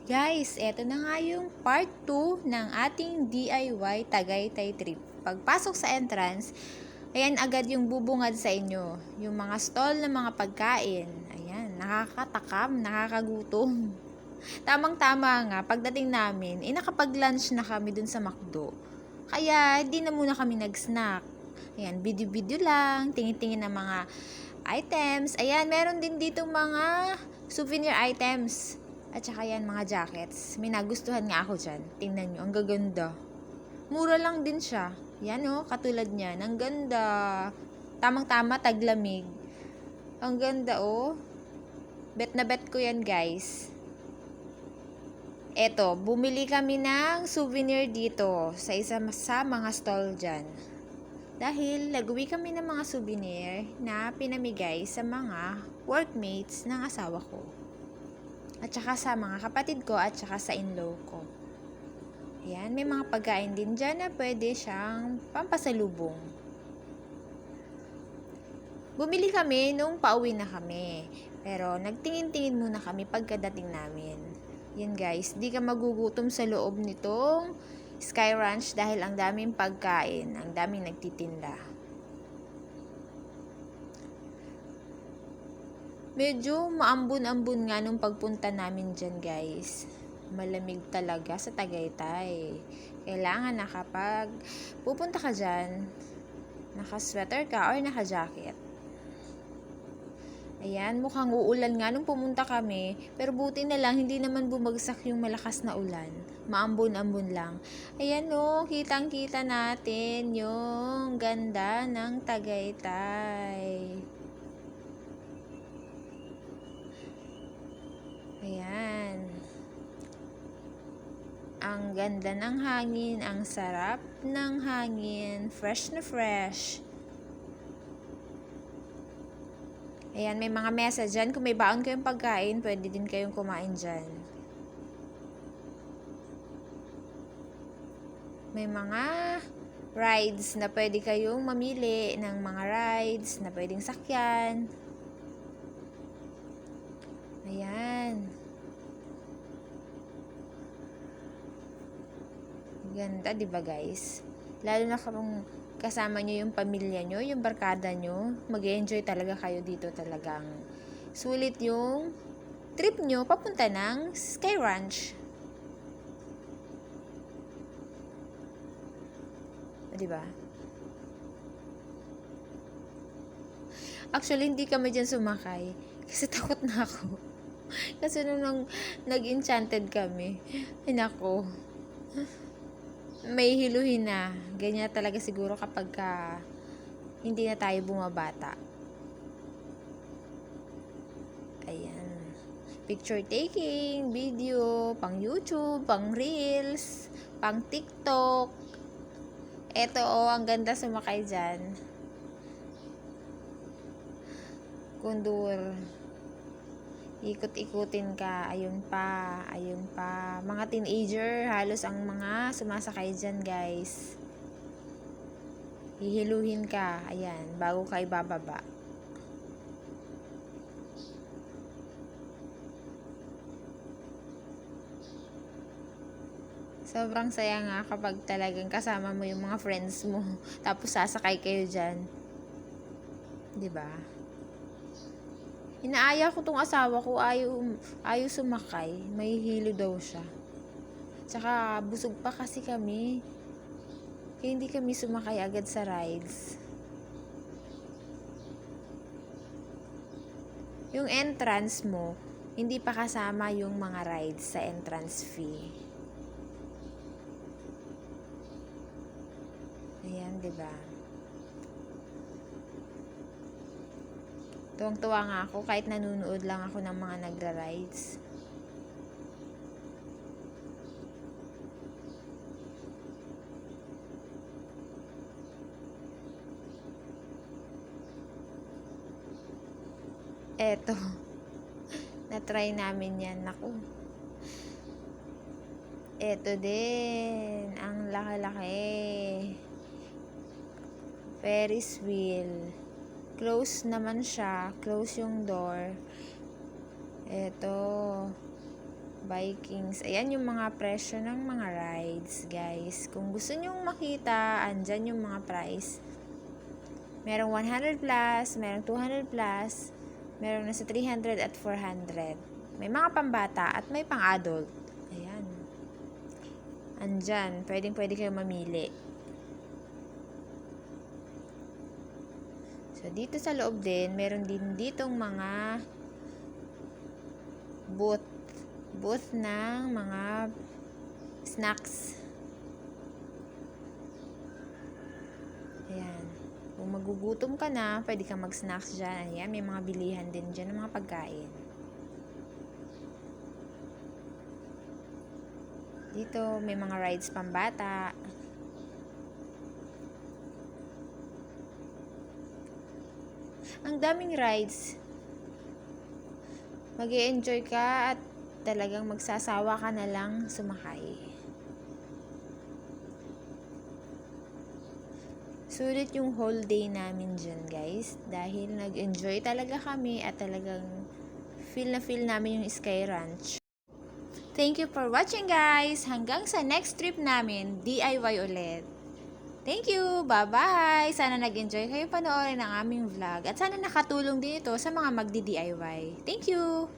Guys, eto na nga yung part 2 ng ating DIY Tagaytay trip. Pagpasok sa entrance, ayan agad yung bubungad sa inyo. Yung mga stall ng mga pagkain. Ayan, nakakatakam, nakakagutom. Tamang-tama nga, pagdating namin, nakapag-lunch na kami dun sa McDo. Kaya, di na muna kami nag-snack. Ayan, video-video lang, tingin-tingin ng mga items. Ayan, meron din dito mga souvenir items. At saka yan, mga jackets. May nagustuhan nga ako dyan. Tingnan nyo, ang gaganda. Mura lang din siya. Yan o, katulad niyan. Ang ganda. Tamang-tama, taglamig. Ang ganda o. Bet na bet ko yan, guys. Eto, bumili kami ng souvenir dito sa isa sa mga stall dyan. Dahil nag-uwi kami ng mga souvenir na pinamigay sa mga workmates ng asawa ko. At saka sa mga kapatid ko at saka sa in-law ko. Ayan, may mga pagkain din dyan na pwede siyang pampasalubong. Bumili kami nung pauwi na kami. Pero nagtingin-tingin muna kami pagkadating namin. Yan guys, di ka magugutom sa loob nitong Sky Ranch dahil ang daming pagkain, ang daming nagtitinda. Medyo maambun-ambun nga nung pagpunta namin dyan guys. Malamig talaga sa Tagaytay. Kailangan na kapag pupunta ka dyan, naka-sweater ka or naka-jacket. Ayan, mukhang uulan nga nung pumunta kami. Pero buti na lang, hindi naman bumagsak yung malakas na ulan. Maambun-ambun lang. Ayan o, kitang-kita natin yung ganda ng Tagaytay. Ayan. Ang ganda ng hangin, ang sarap ng hangin, fresh na fresh. Ayan, may mga mesa dyan. Kung may baon kayong pagkain, pwede din kayong kumain dyan. May mga rides na pwede kayong mamili ng mga rides na pwedeng sakyan. Ayan. Ganda, di ba guys? Lalo na kung kasama nyo yung pamilya nyo, yung barkada nyo, mag-enjoy talaga kayo dito talagang. Sulit yung trip nyo papunta ng Sky Ranch. Di ba? Actually, hindi kami dyan sumakay. Kasi takot na ako. Kasi nung nag-enchanted kami, ay nako, may hiluhin na. Ganyan talaga siguro kapag hindi na tayo bumabata. Ayan. Picture taking, video, pang YouTube, pang Reels, pang TikTok. Eto ang ganda sumakay dyan. Kundur. Ikot-ikutin ka, ayun pa. Mga teenager, halos ang mga sumasakay dyan guys. Hihiluhin ka, ayan, bago ka ibababa. Sobrang saya nga kapag talagang kasama mo yung mga friends mo, tapos sasakay kayo dyan. Diba? Inaaya ko tong asawa ko, ayaw sumakay. May hilo daw siya. Tsaka busog pa kasi kami. Kaya hindi kami sumakay agad sa rides. Yung entrance mo, hindi pa kasama yung mga rides sa entrance fee. Ayan, diba? Tuwang-tuwa nga ako kahit nanunood lang ako ng mga nagra-rides. Eto, na-try namin yan. Naku. Eto din, ang laki-laki. Ferris wheel. Close naman siya. Close yung door. Eto. Vikings. Ayan yung mga presyo ng mga rides, guys. Kung gusto nyong makita, andyan yung mga price. Merong 100 plus, merong 200 plus, merong nasa 300 at 400. May mga pambata at may pang-adult. Ayan. Andyan, pwede kayo mamili. So, dito sa loob din, meron din ditong mga booth ng mga snacks. Ayan. Kung magugutom ka na, pwede kang mag-snacks dyan. Ayan, may mga bilihan din dyan ng mga pagkain. Dito, may mga rides pambata. Ang daming rides. Mag-e-enjoy ka at talagang magsasawa ka na lang sumakay. Sulit yung whole day namin dyan, guys. Dahil nag-enjoy talaga kami at talagang feel na feel namin yung Sky Ranch. Thank you for watching, guys. Hanggang sa next trip namin, DIY ulit. Thank you! Bye-bye! Sana nag-enjoy kayo panoorin ang aming vlog at sana nakatulong din ito sa mga magdi-DIY. Thank you!